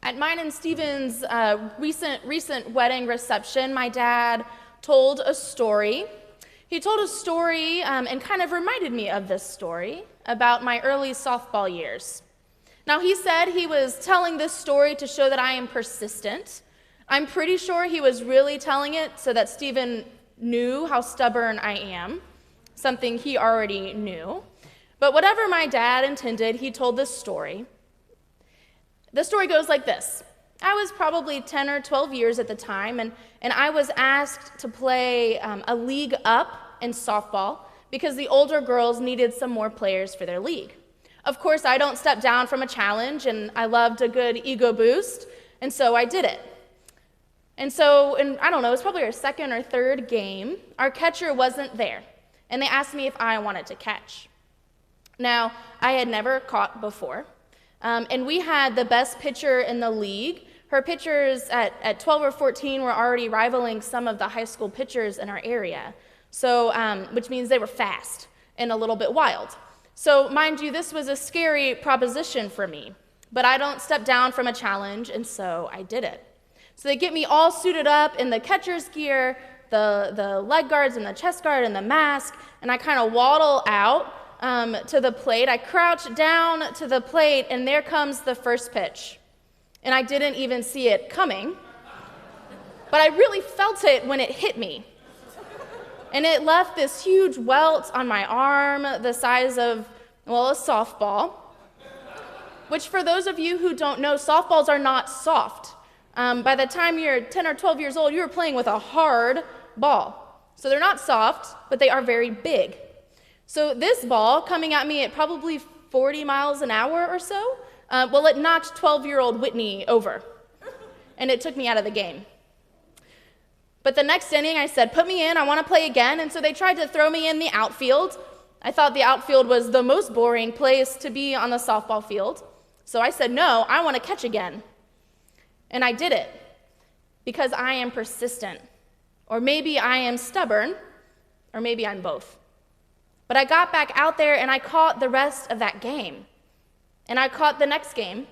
At mine and Stephen's recent wedding reception, my dad told a story. He told a story and kind of reminded me of this story about my early softball years. Now, he said he was telling this story to show that I am persistent. I'm pretty sure he was really telling it so that Stephen knew how stubborn I am, something he already knew. But whatever my dad intended, he told this story. The story goes like this. I was probably 10 or 12 years at the time, and I was asked to play a league up in softball because the older girls needed some more players for their league. Of course, I don't step down from a challenge, and I loved a good ego boost, and so I did it. And so, I don't know, it was probably our second or third game, our catcher wasn't there, and they asked me if I wanted to catch. Now, I had never caught before. And we had the best pitcher in the league. Her pitchers at 12 or 14 were already rivaling some of the high school pitchers in our area, so which means they were fast and a little bit wild. So mind you, this was a scary proposition for me, but I don't step down from a challenge, and so I did it. So they get me all suited up in the catcher's gear, the leg guards and the chest guard and the mask, and I kind of waddle out to the plate. I crouch down to the plate, and there comes the first pitch. And I didn't even see it coming, but I really felt it when it hit me. And it left this huge welt on my arm the size of, well, a softball, which for those of you who don't know, softballs are not soft. By the time you're 10 or 12 years old, you're playing with a hard ball. So they're not soft, but they are very big. So this ball coming at me at probably 40 miles an hour or so, well, it knocked 12-year-old Whitney over, and it took me out of the game. But the next inning, I said, put me in, I want to play again, and so they tried to throw me in the outfield. I thought the outfield was the most boring place to be on the softball field, so I said, no, I want to catch again. And I did it, because I am persistent, or maybe I am stubborn, or maybe I'm both. But I got back out there and I caught the rest of that game. And I caught the next game.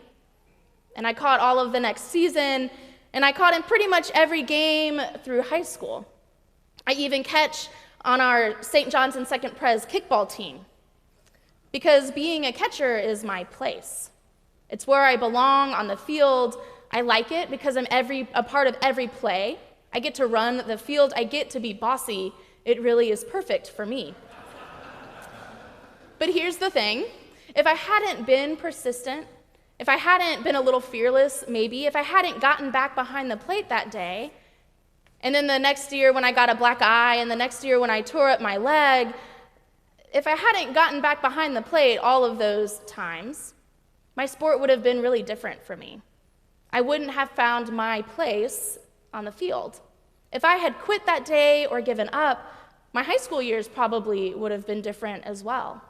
And I caught all of the next season. And I caught in pretty much every game through high school. I even catch on our St. John's and Second Pres kickball team. Because being a catcher is my place. It's where I belong on the field. I like it because I'm a part of every play. I get to run the field. I get to be bossy. It really is perfect for me. But here's the thing, if I hadn't been persistent, if I hadn't been a little fearless, maybe, if I hadn't gotten back behind the plate that day, and then the next year when I got a black eye, and the next year when I tore up my leg, if I hadn't gotten back behind the plate all of those times, my sport would have been really different for me. I wouldn't have found my place on the field. If I had quit that day or given up, my high school years probably would have been different as well.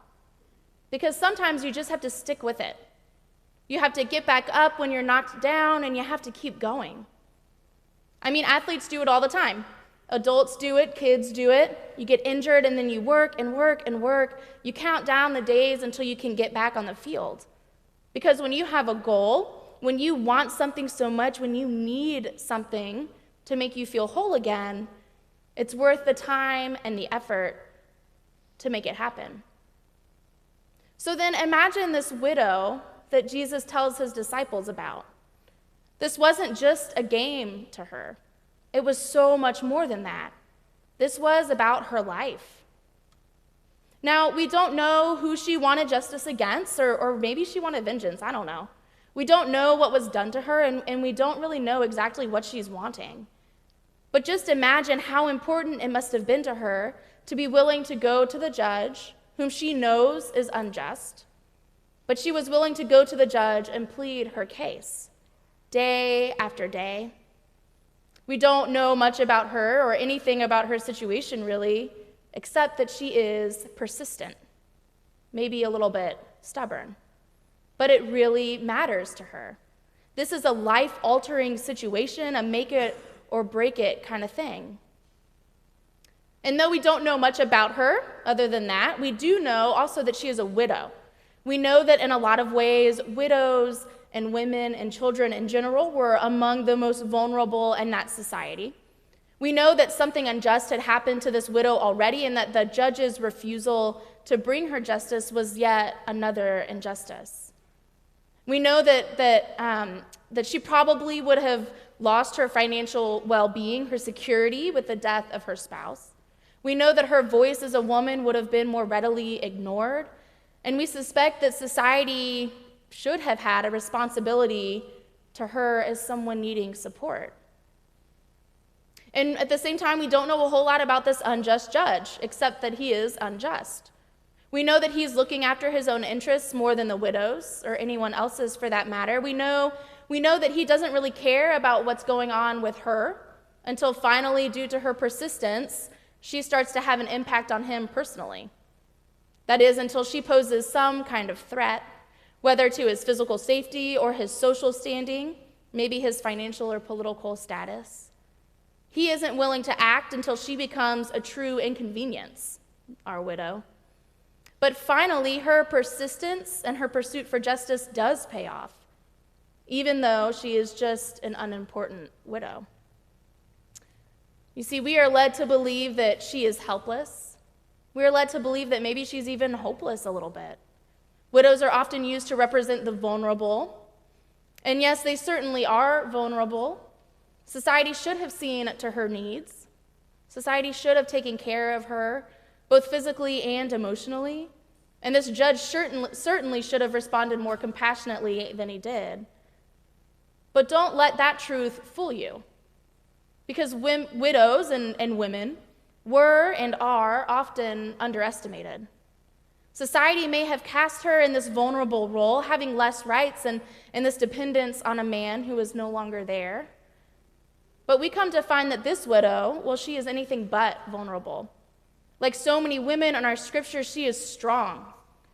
Because sometimes you just have to stick with it. You have to get back up when you're knocked down, and you have to keep going. I mean, athletes do it all the time. Adults do it, kids do it. You get injured, and then you work and work and work. You count down the days until you can get back on the field. Because when you have a goal, when you want something so much, when you need something to make you feel whole again, it's worth the time and the effort to make it happen. So then imagine this widow that Jesus tells his disciples about. This wasn't just a game to her. It was so much more than that. This was about her life. Now, we don't know who she wanted justice against, or maybe she wanted vengeance, I don't know. We don't know what was done to her, and we don't really know exactly what she's wanting. But just imagine how important it must have been to her to be willing to go to the judge, whom she knows is unjust, but she was willing to go to the judge and plead her case, day after day. We don't know much about her or anything about her situation, really, except that she is persistent, maybe a little bit stubborn, but it really matters to her. This is a life-altering situation, a make-it-or-break-it kind of thing. And though we don't know much about her other than that, we do know also that she is a widow. We know that in a lot of ways, widows and women and children in general were among the most vulnerable in that society. We know that something unjust had happened to this widow already, and that the judge's refusal to bring her justice was yet another injustice. We know that she probably would have lost her financial well-being, her security with the death of her spouse. We know that her voice as a woman would have been more readily ignored, and we suspect that society should have had a responsibility to her as someone needing support. And at the same time, we don't know a whole lot about this unjust judge, except that he is unjust. We know that he's looking after his own interests more than the widow's or anyone else's for that matter. We know that he doesn't really care about what's going on with her until finally, due to her persistence, she starts to have an impact on him personally. That is, until she poses some kind of threat, whether to his physical safety or his social standing, maybe his financial or political status. He isn't willing to act until she becomes a true inconvenience, our widow. But finally, her persistence and her pursuit for justice does pay off, even though she is just an unimportant widow. You see, we are led to believe that she is helpless. We are led to believe that maybe she's even hopeless a little bit. Widows are often used to represent the vulnerable. And yes, they certainly are vulnerable. Society should have seen to her needs. Society should have taken care of her, both physically and emotionally. And this judge certainly should have responded more compassionately than he did. But don't let that truth fool you. Because widows and women were and are often underestimated. Society may have cast her in this vulnerable role, having less rights and this dependence on a man who is no longer there. But we come to find that this widow, well, she is anything but vulnerable. Like so many women in our scriptures, she is strong.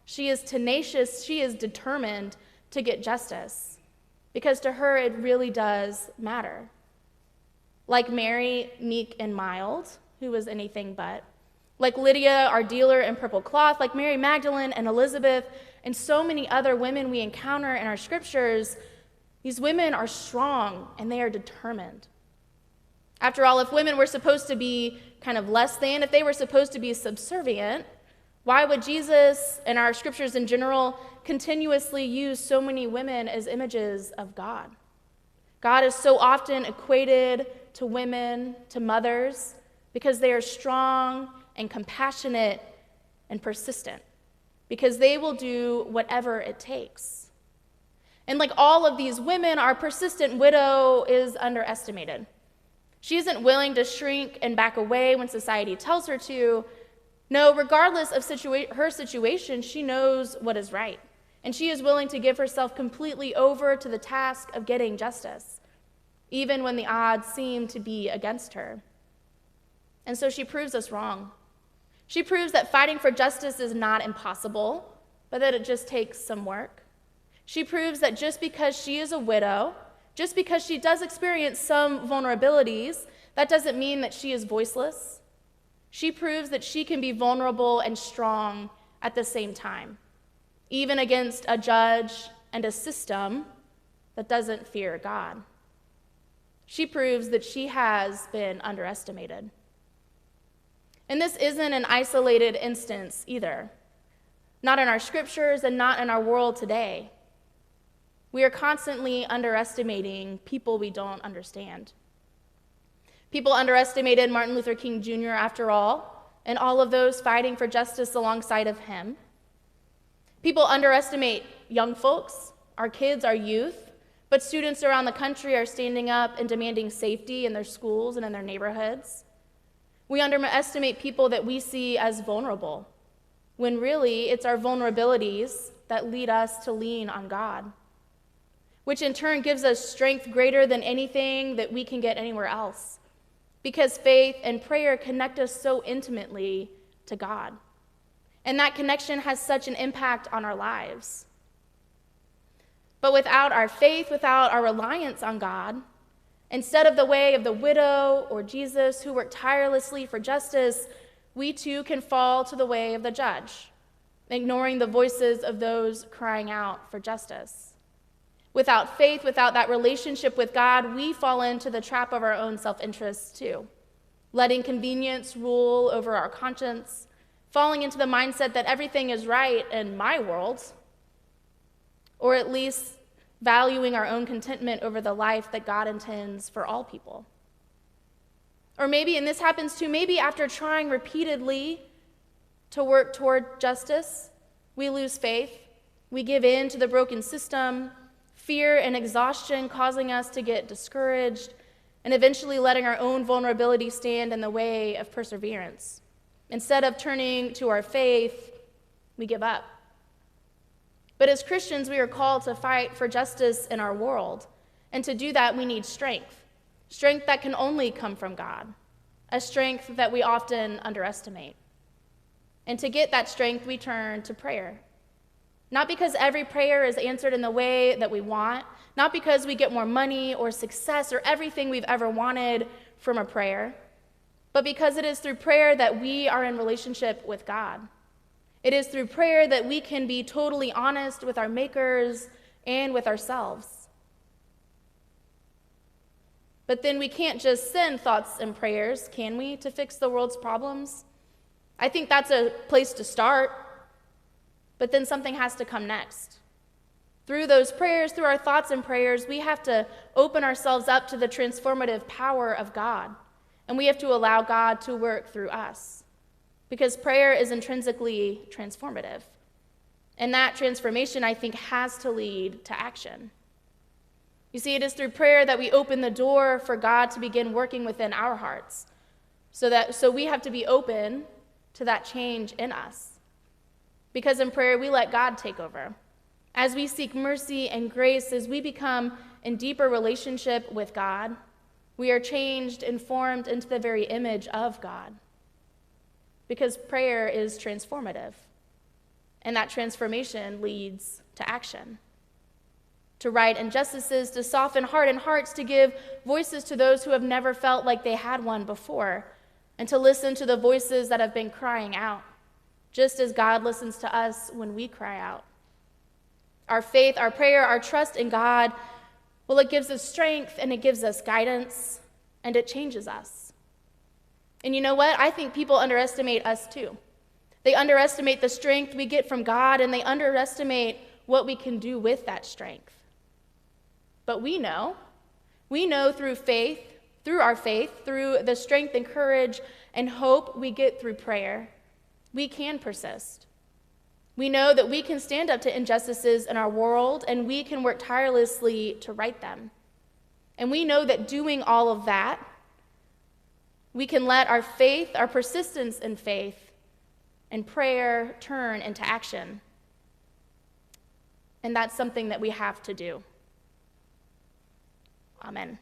She is tenacious. She is determined to get justice. Because to her, it really does matter. Like Mary, meek and mild, who was anything but. Like Lydia, our dealer in purple cloth, like Mary Magdalene and Elizabeth, and so many other women we encounter in our scriptures, these women are strong and they are determined. After all, if women were supposed to be kind of less than, if they were supposed to be subservient, why would Jesus and our scriptures in general continuously use so many women as images of God? God is so often equated to women, to mothers, because they are strong and compassionate and persistent, because they will do whatever it takes. And like all of these women, our persistent widow is underestimated. She isn't willing to shrink and back away when society tells her to. No, regardless of her situation, she knows what is right. And she is willing to give herself completely over to the task of getting justice, even when the odds seem to be against her. And so she proves us wrong. She proves that fighting for justice is not impossible, but that it just takes some work. She proves that just because she is a widow, just because she does experience some vulnerabilities, that doesn't mean that she is voiceless. She proves that she can be vulnerable and strong at the same time, even against a judge and a system that doesn't fear God. She proves that she has been underestimated. And this isn't an isolated instance either, not in our scriptures and not in our world today. We are constantly underestimating people we don't understand. People underestimated Martin Luther King Jr. after all, and all of those fighting for justice alongside of him. People underestimate young folks, our kids, our youth, but students around the country are standing up and demanding safety in their schools and in their neighborhoods. We underestimate people that we see as vulnerable, when really it's our vulnerabilities that lead us to lean on God, which in turn gives us strength greater than anything that we can get anywhere else, because faith and prayer connect us so intimately to God. And that connection has such an impact on our lives. But without our faith, without our reliance on God, instead of the way of the widow or Jesus who worked tirelessly for justice, we too can fall to the way of the judge, ignoring the voices of those crying out for justice. without faith, without that relationship with God, we fall into the trap of our own self-interest too, letting convenience rule over our conscience, falling into the mindset that everything is right in my world, or at least valuing our own contentment over the life that God intends for all people. Or maybe, and this happens too, maybe after trying repeatedly to work toward justice, we lose faith, we give in to the broken system, fear and exhaustion causing us to get discouraged, and eventually letting our own vulnerability stand in the way of perseverance. Instead of turning to our faith, we give up. But as Christians, we are called to fight for justice in our world. And to do that, we need strength. Strength that can only come from God. A strength that we often underestimate. And to get that strength, we turn to prayer. Not because every prayer is answered in the way that we want, not because we get more money or success or everything we've ever wanted from a prayer, but because it is through prayer that we are in relationship with God. It is through prayer that we can be totally honest with our makers and with ourselves. But then we can't just send thoughts and prayers, can we, to fix the world's problems? I think that's a place to start, but then something has to come next. Through those prayers, through our thoughts and prayers, we have to open ourselves up to the transformative power of God, and we have to allow God to work through us. Because prayer is intrinsically transformative. And that transformation, I think, has to lead to action. You see, it is through prayer that we open the door for God to begin working within our hearts. So we have to be open to that change in us. Because in prayer, we let God take over. As we seek mercy and grace, as we become in deeper relationship with God, we are changed and formed into the very image of God. Because prayer is transformative, and that transformation leads to action. To right injustices, to soften hardened hearts, to give voices to those who have never felt like they had one before, and to listen to the voices that have been crying out, just as God listens to us when we cry out. Our faith, our prayer, our trust in God, well, it gives us strength, and it gives us guidance, and it changes us. And you know what? I think people underestimate us too. They underestimate the strength we get from God, and they underestimate what we can do with that strength. But we know through faith, through our faith, through the strength and courage and hope we get through prayer, we can persist. We know that we can stand up to injustices in our world, and we can work tirelessly to right them. And we know that doing all of that, we can let our faith, our persistence in faith, and prayer turn into action. And that's something that we have to do. Amen.